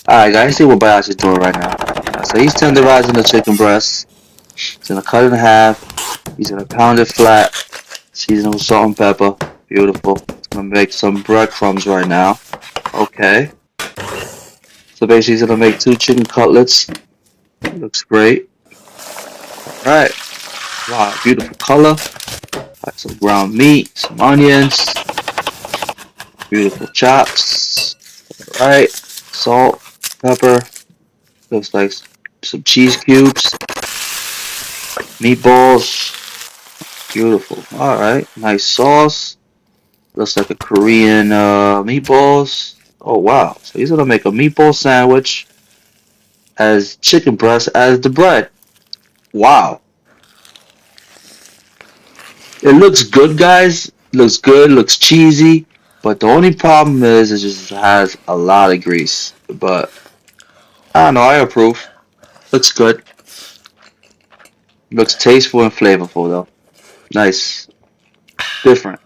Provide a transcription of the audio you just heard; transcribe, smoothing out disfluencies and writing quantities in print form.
Alright guys, see what Biash is doing right now. So he's tenderizing the chicken breast. He's gonna cut it in half. He's gonna pound it flat. Season with salt and pepper. Beautiful. He's gonna make some breadcrumbs right now. Okay. So basically he's gonna make 2 chicken cutlets. Looks great. Alright. Wow, beautiful color. Got some ground meat, some onions, beautiful chops. Alright. Salt, pepper. Looks like some cheese cubes. Meatballs. Beautiful. Alright. Nice sauce. Looks like a Korean meatballs. Oh wow. So he's gonna make a meatball sandwich as chicken breast as the bread. Wow. It looks good, guys. Looks good, looks cheesy. But the only problem is it just has a lot of grease. But I don't know, I approve. Looks good. Looks tasteful and flavorful though. Nice. Different.